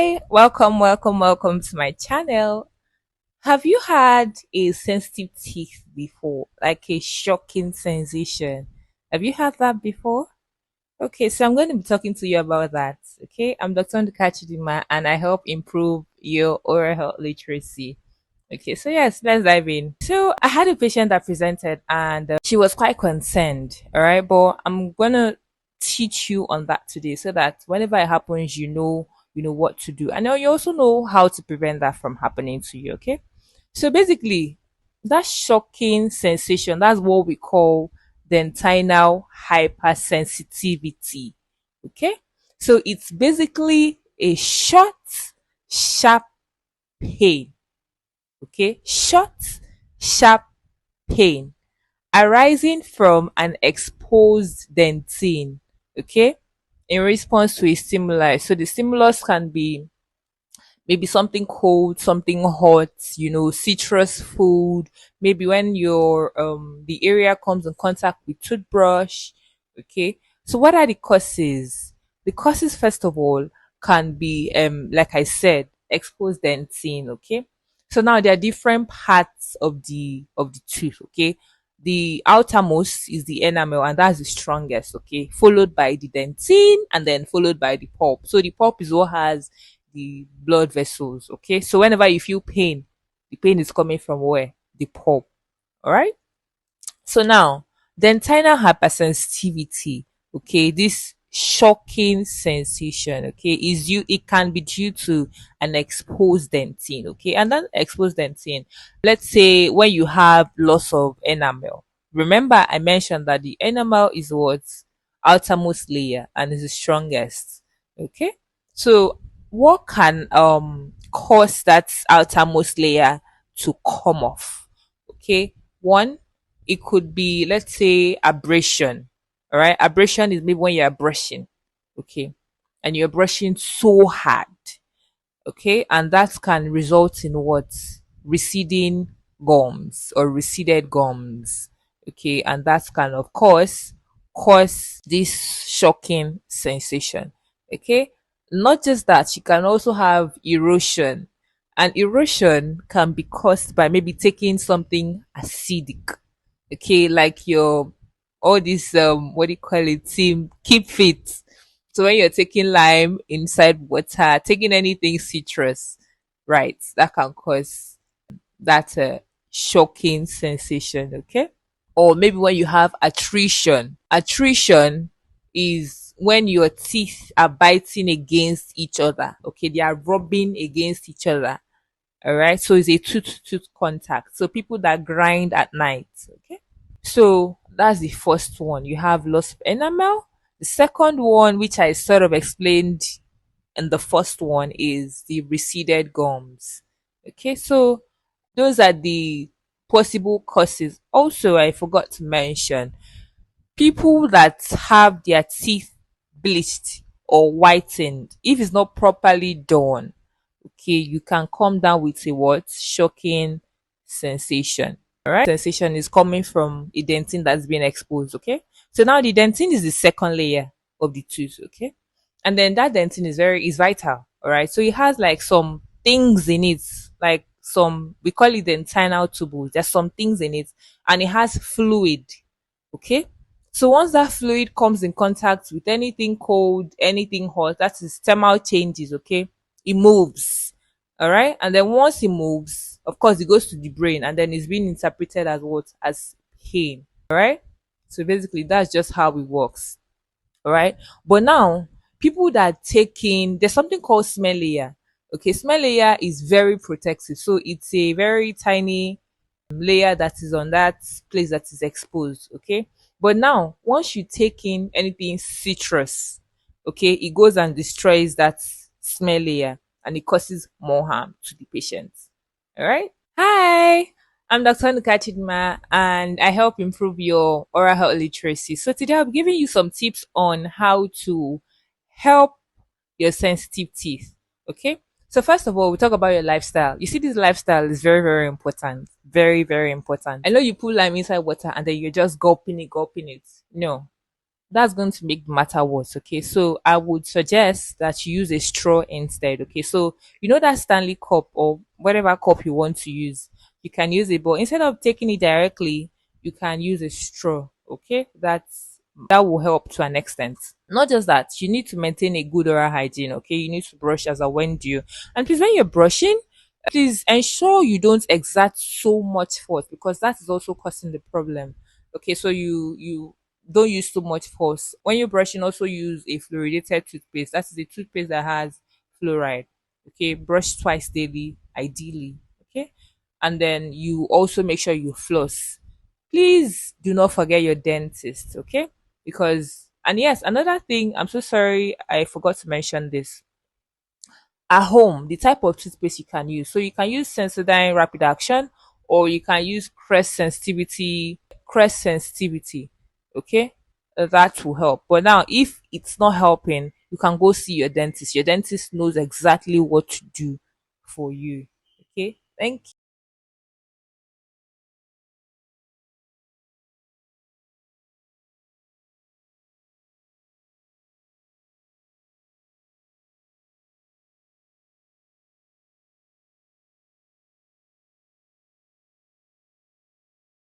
Hi, welcome to my channel. Have you had a sensitive teeth before? Like a shocking sensation? Have you had that before? Okay, so I'm going to be talking to you about that. Okay, I'm Dr. Ndukachidima and I help improve your oral health literacy. Okay, so yes, let's dive in. So I had a patient that presented and she was quite concerned. All right, but I'm gonna teach you on that today so that whenever it happens, you know what to do, and then you also know how to prevent that from happening to you. Okay, so basically, that shocking sensation, that's what we call dentinal hypersensitivity. Okay, so it's basically a short, sharp pain. Okay, short, sharp pain arising from an exposed dentine. Okay, in response to a stimuli. So the stimulus can be maybe something cold, something hot, citrus food, maybe when your the area comes in contact with toothbrush. Okay, so what are the causes? The causes, first of all, can be like I said, exposed dentine. Okay, so now there are different parts of the tooth. Okay, the outermost is the enamel, and that's the strongest. Okay, followed by the dentine, and then followed by the pulp. So the pulp is what has the blood vessels. Okay, so whenever you feel pain, the pain is coming from where? The pulp. All right. So now, dentinal hypersensitivity. Okay, this shocking sensation. Okay, is you. It can be due to an exposed dentine. Okay, and that exposed dentine. Let's say when you have loss of enamel. Remember, I mentioned that the enamel is what outermost layer and is the strongest. Okay, so what can cause that outermost layer to come off? Okay, one, it could be, let's say, abrasion. All right, abrasion is maybe when you're brushing. Okay, and you're brushing so hard. Okay, and that can result in what? Receding gums or receded gums. Okay, and that can, of course, cause this shocking sensation. Okay, not just that, you can also have erosion, and erosion can be caused by maybe taking something acidic. Okay, like your all this what do you call it, team keep fit. So when you're taking lime inside water, taking anything citrus, right, that can cause that shocking sensation. Okay, or maybe when you have attrition. Attrition is when your teeth are biting against each other. Okay, they are rubbing against each other. All right, so it's a tooth to tooth contact. So people that grind at night. Okay, so that's the first one. You have loss of enamel. The second one, which I sort of explained in the first one, is the receded gums. Okay, so those are the possible causes. Also, I forgot to mention people that have their teeth bleached or whitened. If it's not properly done, okay, you can come down with a what? Shocking sensation. All right. Sensation is coming from a dentine that's been exposed. Okay. So now the dentine is the second layer of the tooth. Okay. And then that dentine is vital. All right. So it has like some things in it, like some, we call it dentinal tubules. There's some things in it and it has fluid. Okay. So once that fluid comes in contact with anything cold, anything hot, that is thermal changes. Okay. It moves. All right. And then once it moves, of course, it goes to the brain and then it's being interpreted as what? As pain. All right. So basically, that's just how it works. All right. But now, people that are taking, there's something called smell layer. Okay. Smell layer is very protective. So it's a very tiny layer that is on that place that is exposed. Okay. But now, once you take in anything citrus, okay, it goes and destroys that smell layer and it causes more harm to the patient. All right. Hi, I'm Dr. Nkachidma and I help improve your oral health literacy. So today I'll be giving you some tips on how to help your sensitive teeth. Okay. So first of all, we talk about your lifestyle. You see, this lifestyle is very, very important. Very, very important. I know you put lime inside water and then you're just gulping it. No. that's going to make the matter worse. Okay, so I would suggest that you use a straw instead. Okay, so you know that Stanley cup or whatever cup you want to use, you can use it, but instead of taking it directly, you can use a straw. Okay, that will help to an extent. Not just that, you need to maintain a good oral hygiene. Okay, you need to brush as a when due, and please, when you're brushing, please ensure you don't exert so much force, because that is also causing the problem. Okay, so you don't use too much force when you're brushing. Also use a fluoridated toothpaste. That is a toothpaste that has fluoride. Okay, brush twice daily ideally. Okay, and then you also make sure you floss. Please do not forget your dentist. Okay, because, and yes, another thing, I'm so sorry I forgot to mention this. At home, the type of toothpaste you can use, so you can use Sensodyne rapid action, or you can use crest sensitivity. Okay, that will help. But now, if it's not helping, you can go see your dentist. Your dentist knows exactly what to do for you. Okay, thank you.